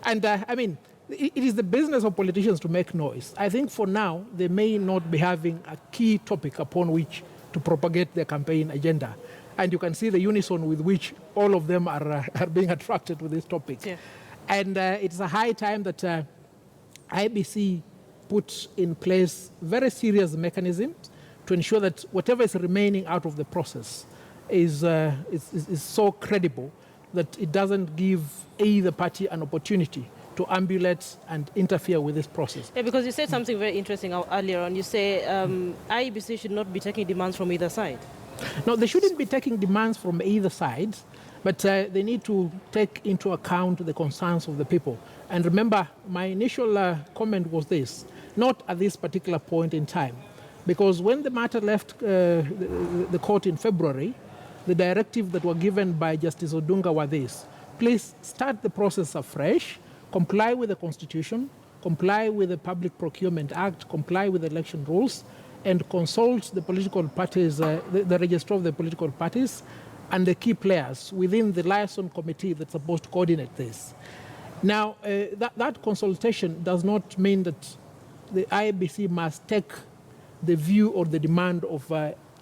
And I mean, it is the business of politicians to make noise. I think for now, they may not be having a key topic upon which to propagate their campaign agenda. And you can see the unison with which all of them are being attracted to this topic. Yeah. And it's a high time that IEBC puts in place very serious mechanisms to ensure that whatever is remaining out of the process is so credible that it doesn't give either party an opportunity to ambulate and interfere with this process. Yeah, because you said something very interesting earlier on. You say IEBC should not be taking demands from either side. No, they shouldn't be taking demands from either side, but they need to take into account the concerns of the people. And remember, my initial comment was this, not at this particular point in time, because when the matter left the court in February, the directive that were given by Justice Odunga were this: please start the process afresh, comply with the Constitution, comply with the Public Procurement Act, comply with the election rules, and consult the political parties, the register of the political parties, and the key players within the liaison committee that's supposed to coordinate this. Now, that consultation does not mean that the IEBC must take the view or the demand of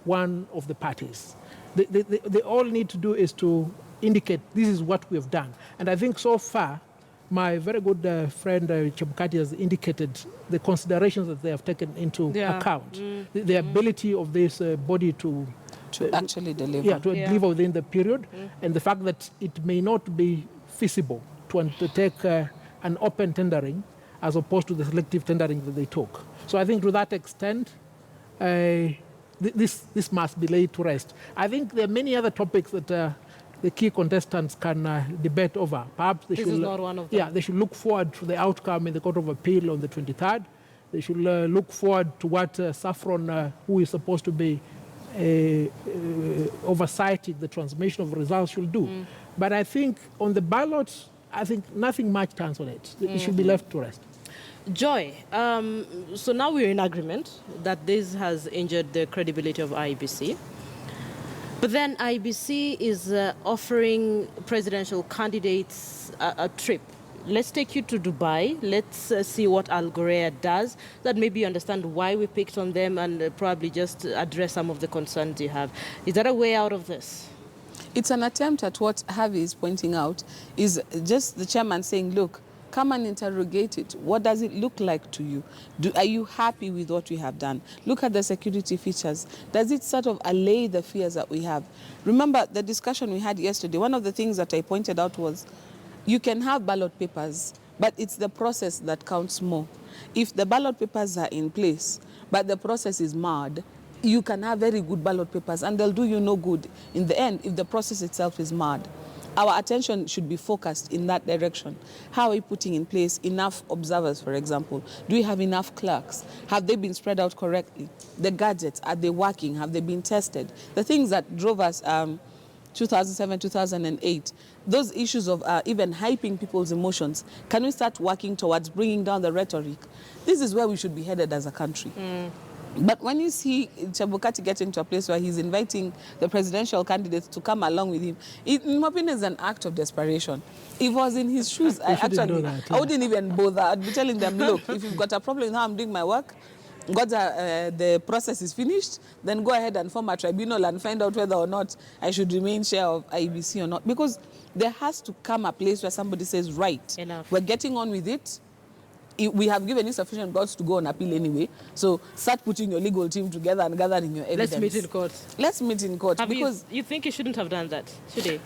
one of the parties. They all need to do is to indicate this is what we have done. And I think so far, my very good friend Chebukati has indicated the considerations that they have taken into account. The ability of this body to actually deliver. Yeah, deliver within the period, and the fact that it may not be feasible to undertake an open tendering as opposed to the selective tendering that they took. So I think to that extent, this must be laid to rest. I think there are many other topics that the key contestants can debate over. Perhaps they this should, is not one of them. Yeah, they should look forward to the outcome in the Court of Appeal on the 23rd. They should look forward to what Saffron, who is supposed to be oversighting the transmission of results, should do. But I think on the ballot, I think nothing much turns on it. It should be left to rest. Joy, so now we're in agreement that this has injured the credibility of IEBC. But then IEBC is offering presidential candidates a trip. Let's take you to Dubai. Let's see what Ghurair does. That maybe you understand why we picked on them and probably just address some of the concerns you have. Is there a way out of this? It's an attempt at what Harvey is pointing out, is just the chairman saying, look, come and interrogate it. What does it look like to you? Are you happy with what we have done? Look at the security features. Does it sort of allay the fears that we have? Remember the discussion we had yesterday. One of the things that I pointed out was you can have ballot papers, but it's the process that counts more. If the ballot papers are in place, but the process is marred, you can have very good ballot papers and they'll do you no good in the end if the process itself is marred. Our attention should be focused in that direction. How are we putting in place enough observers, for example? Do we have enough clerks? Have they been spread out correctly? The gadgets, are they working? Have they been tested? The things that drove us 2007, 2008, those issues of even hyping people's emotions, can we start working towards bringing down the rhetoric? This is where we should be headed as a country. But when you see Chebukati getting to a place where he's inviting the presidential candidates to come along with him, in my opinion, is an act of desperation. If I was in his shoes, I wouldn't even bother. I'd be telling them, look, if you've got a problem with how I'm doing my work, the process is finished, then go ahead and form a tribunal and find out whether or not I should remain chair of IEBC or not. Because there has to come a place where somebody says, right, enough. We're getting on with it. We have given you sufficient grounds to go on appeal anyway. So start putting your legal team together and gathering your evidence. Let's meet in court. Let's meet in court. Because you think you shouldn't have done that, should they?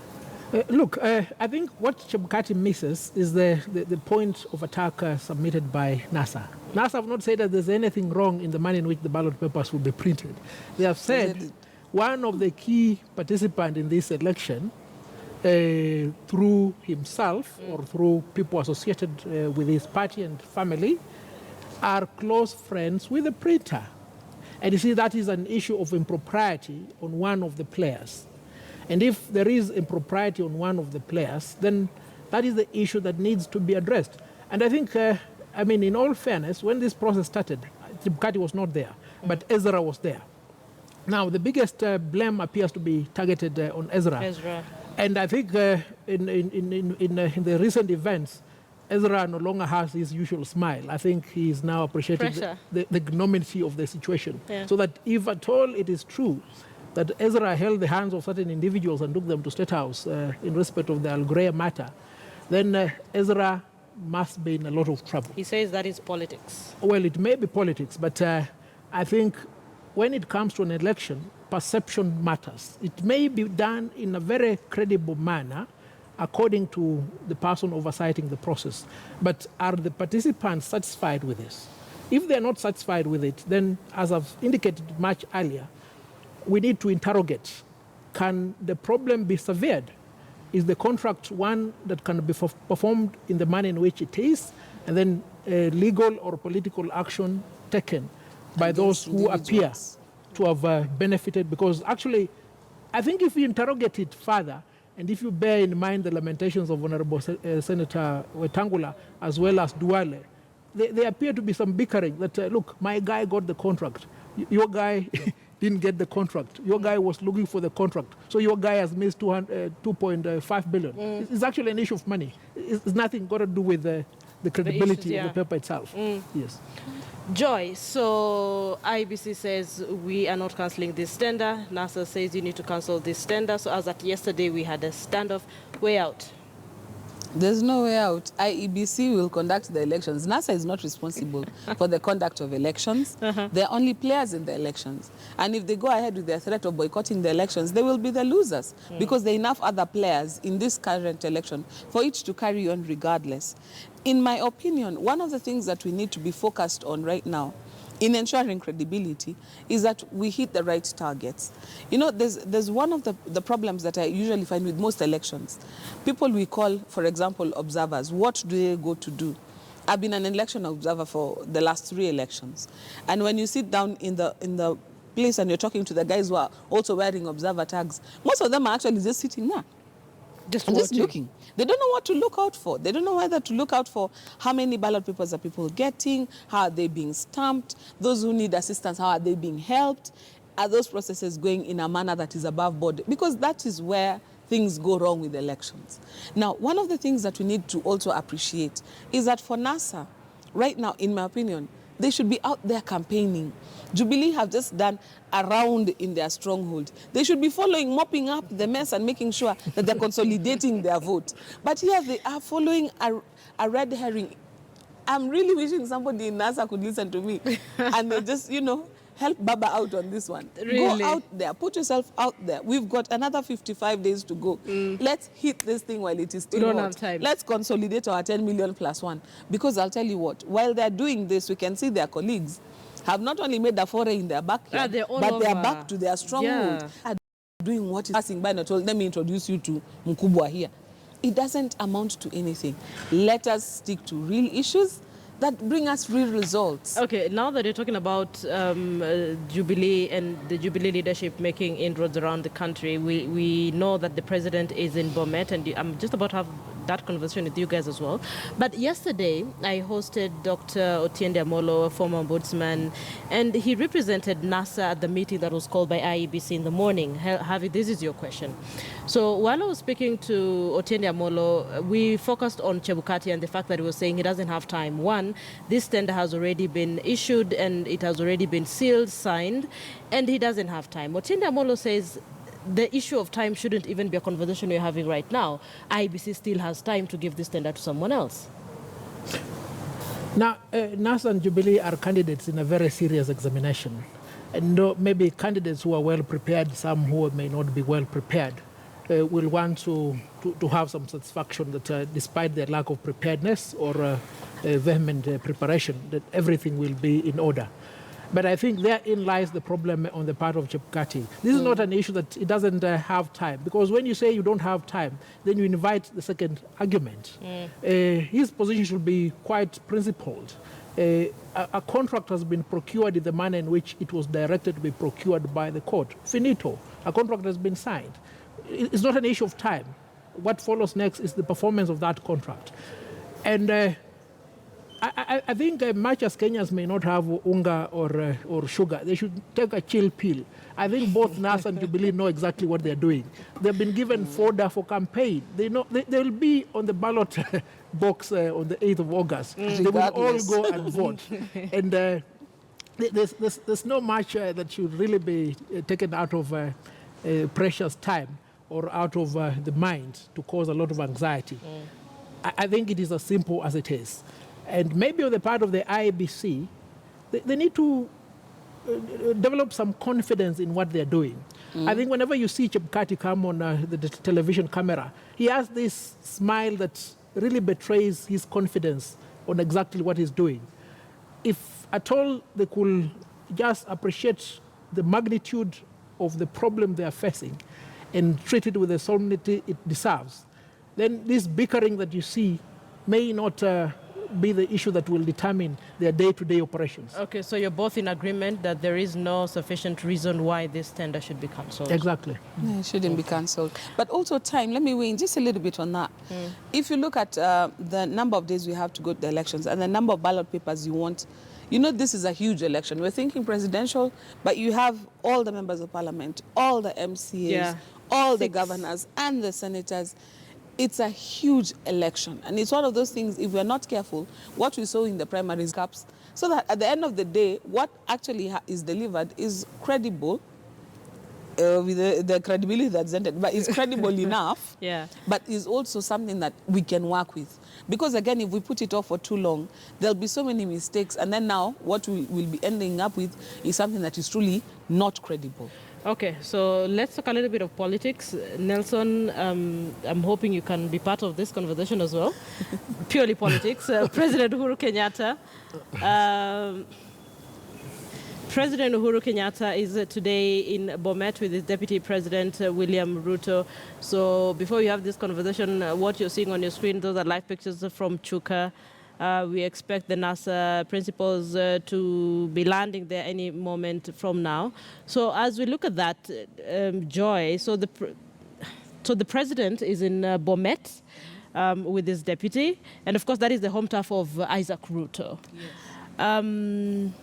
Look, I think what Chebukati misses is the point of attack submitted by NASA. NASA have not said that there's anything wrong in the manner in which the ballot papers will be printed. They have said one of the key participants in this election, through himself or through people associated with his party and family, are close friends with the printer. And you see, that is an issue of impropriety on one of the players. And if there is impropriety on one of the players, then that is the issue that needs to be addressed. And I think, I mean, in all fairness, when this process started, Chebukati was not there, but Ezra was there. Now, the biggest blame appears to be targeted on Ezra. And I think in the recent events, Ezra no longer has his usual smile. I think he is now appreciating the ignominy of the situation. Yeah. So that if at all it is true that Ezra held the hands of certain individuals and took them to State House in respect of the Ghurair matter, then Ezra must be in a lot of trouble. He says that is politics. Well, it may be politics, but I think when it comes to an election, perception matters. It may be done in a very credible manner according to the person oversighting the process. But are the participants satisfied with this? If they're not satisfied with it, then, as I've indicated much earlier, we need to interrogate. Can the problem be severed? Is the contract one that can be performed in the manner in which it is, and then legal or political action taken by those who appear to have benefited? Because actually, I think if you interrogate it further, and if you bear in mind the lamentations of Honorable Senator Wetangula as well as Duale, there appear to be some bickering that, look, my guy got the contract, your guy didn't get the contract, your guy was looking for the contract, so your guy has missed 2.5 billion. It's actually an issue of money. It's nothing got to do with the credibility of the paper itself. Yes. Joy, so IEBC says we are not cancelling this tender. NASA says you need to cancel this tender. So as at yesterday, we had a standoff. Way out. There's no way out. IEBC will conduct the elections. NASA is not responsible for the conduct of elections. They're only players in the elections. And if they go ahead with their threat of boycotting the elections, they will be the losers because there are enough other players in this current election for it to carry on regardless. In my opinion, one of the things that we need to be focused on right now in ensuring credibility is that we hit the right targets. You know, there's one of the problems that I usually find with most elections. People we call, for example, observers. What do they go to do? I've been an election observer for the last 3 elections. And when you sit down in the place and you're talking to the guys who are also wearing observer tags, most of them are actually just sitting there. Just looking. They don't know what to look out for. They don't know whether to look out for how many ballot papers are people getting, how are they being stamped, those who need assistance, how are they being helped, are those processes going in a manner that is above board? Because that is where things go wrong with elections. Now, one of the things that we need to also appreciate is that for NASA, right now, in my opinion, they should be out there campaigning. Jubilee have just done a round in their stronghold. They should be following, mopping up the mess and making sure that they're consolidating their vote. But here they are following a red herring. I'm really wishing somebody in NASA could listen to me and they just, you know, help Baba out on this one. Really? Go out there. Put yourself out there. We've got another 55 days to go. Let's hit this thing while it is still hot. We don't have time. Let's consolidate our 10 million plus one. Because I'll tell you what, while they're doing this, we can see their colleagues have not only made a foray in their backyard, but they are back to their stronghold. Yeah. Doing what is passing by, not told, let me introduce you to Mkubwa here. It doesn't amount to anything. Let us stick to real issues that bring us real results. Okay, now that you're talking about Jubilee and the Jubilee leadership making inroads around the country, we know that the president is in Bomet, and I'm just about to have that conversation with you guys as well. But yesterday, I hosted Dr. Otiende Amolo, a former ombudsman, and he represented NASA at the meeting that was called by IEBC in the morning. Harvey, this is your question. So while I was speaking to Otiende Amolo, we focused on Chebukati and the fact that he was saying he doesn't have time. One, this tender has already been issued and it has already been sealed, signed, and he doesn't have time. Otiende Amolo says the issue of time shouldn't even be a conversation we're having right now. IEBC still has time to give this tender to someone else. Now, NASA and Jubilee are candidates in a very serious examination. And maybe candidates who are well prepared, some who may not be well prepared, will want to have some satisfaction that despite their lack of preparedness or vehement preparation, that everything will be in order. But I think therein lies the problem on the part of Chebukati. This is not an issue that it doesn't have time, because when you say you don't have time, then you invite the second argument. His position should be quite principled. A contract has been procured in the manner in which it was directed to be procured by the court. Finito. A contract has been signed. It's not an issue of time. What follows next is the performance of that contract. And I think much as Kenyans may not have unga or sugar, they should take a chill pill. I think both NASA and Jubilee know exactly what they're doing. They've been given fodder for campaign. They know they'll be on the ballot box on the 8th of August. They will all go and vote. And there's no much that should really be taken out of precious time or out of the mind to cause a lot of anxiety. I think it is as simple as it is. And maybe on the part of the IEBC, they need to develop some confidence in what they're doing. I think whenever you see Chebukati come on the television camera, he has this smile that really betrays his confidence on exactly what he's doing. If at all they could just appreciate the magnitude of the problem they are facing and treat it with the solemnity it deserves, then this bickering that you see may not be the issue that will determine their day-to-day operations. Okay, so you're both in agreement that there is no sufficient reason why this tender should be cancelled. Exactly. Yeah, it shouldn't be cancelled. But also time, let me weigh in just a little bit on that. If you look at the number of days we have to go to the elections and the number of ballot papers you want, you know this is a huge election. We're thinking presidential, but you have all the members of parliament, all the MCAs, all the governors and the senators. It's a huge election. And it's one of those things, if we're not careful, what we saw in the primaries caps, so that at the end of the day, what actually is delivered is credible, with the credibility that's entered, but it's credible enough, but is also something that we can work with. Because again, if we put it off for too long, there'll be so many mistakes, and then now what we will be ending up with is something that is truly not credible. Okay, so let's talk a little bit of politics. Nelson, I'm hoping you can be part of this conversation as well. Purely politics. President Uhuru Kenyatta. President Uhuru Kenyatta is today in Bomet with his Deputy President William Ruto. So before we have this conversation, what you're seeing on your screen, those are live pictures from Chuka. We expect the NASA principals to be landing there any moment from now. So as we look at that, Joy, so the president is in Bomet with his deputy, and of course that is the home turf of Isaac Ruto. Yes.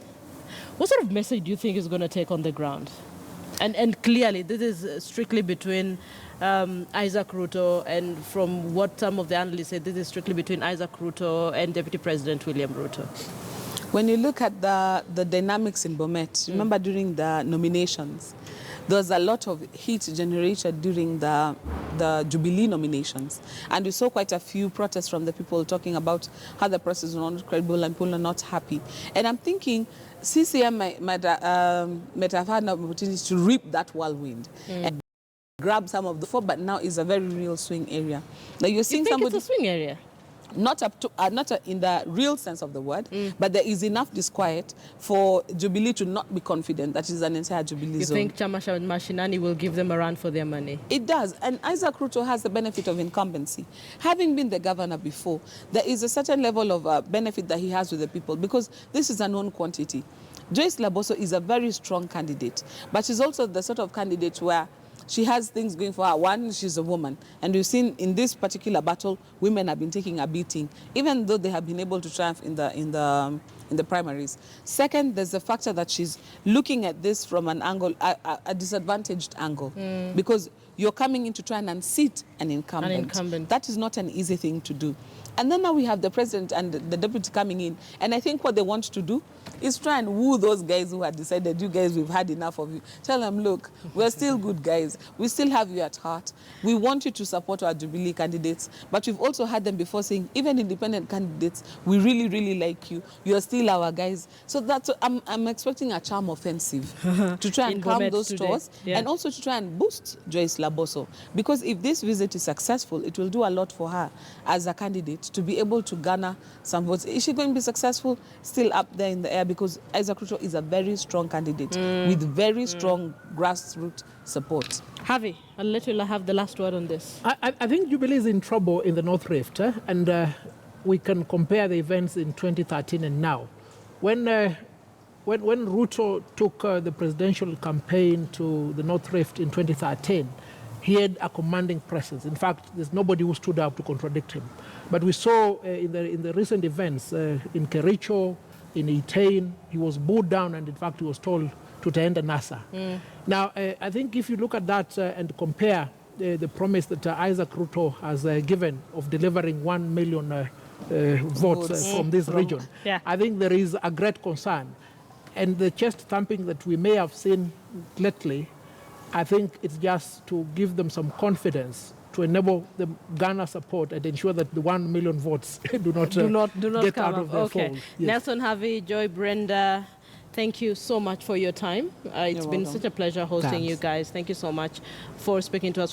What sort of message do you think is going to take on the ground? And clearly, this is strictly between Isaac Ruto, and from what some of the analysts say, this is strictly between Isaac Ruto and Deputy President William Ruto. When you look at the dynamics in Bomet, remember during the nominations, there was a lot of heat generated during the Jubilee nominations. And we saw quite a few protests from the people talking about how the process was not credible and people are not happy. And I'm thinking CCM might have had an opportunity to reap that whirlwind and grab some of the four, but now is a very real swing area. Now you're seeing somebody. It's a swing area? Not in the real sense of the word, but there is enough disquiet for Jubilee to not be confident that is an entire Jubilee zone. You think Chama Mashinani will give them a run for their money? It does, and Isaac Ruto has the benefit of incumbency. Having been the governor before, there is a certain level of benefit that he has with the people because this is a known quantity. Joyce Laboso is a very strong candidate, but she's also the sort of candidate where she has things going for her. One, she's a woman. And we've seen in this particular battle, women have been taking a beating, even though they have been able to triumph in the primaries. Second, there's the factor that she's looking at this from an angle, a disadvantaged angle, because you're coming in to try and unseat an incumbent. That is not an easy thing to do. And then now we have the president and the deputy coming in. And I think what they want to do is try and woo those guys who had decided, you guys, we've had enough of you. Tell them, look, we're still good guys. We still have you at heart. We want you to support our Jubilee candidates. But we've also had them before saying, even independent candidates, we really, really like you. You're still our guys. So that's, I'm expecting a charm offensive to try and calm those stores and also to try and boost Joyce Laboso. Because if this visit is successful, it will do a lot for her as a candidate to be able to garner some votes. Is she going to be successful? Still up there in the air because Isaac Ruto is a very strong candidate with very strong grassroots support. Javi, I'll let you have the last word on this. I think Jubilee is in trouble in the North Rift, and we can compare the events in 2013 and now. When Ruto took the presidential campaign to the North Rift in 2013, he had a commanding presence. In fact, there's nobody who stood up to contradict him. But we saw in the recent events in Kericho, in Italy, he was bowed down, and in fact, he was told to tender NASA. Now, I think if you look at that and compare the promise that Isaac Ruto has given of delivering 1 million votes from this region, I think there is a great concern. And the chest thumping that we may have seen lately, I think it's just to give them some confidence to enable them garner support and ensure that the 1 million votes do not get come out of their fold. Yes. Nelson, Harvey, Joy, Brenda, thank you so much for your time. It's been such a pleasure hosting you guys. Thank you so much for speaking to us.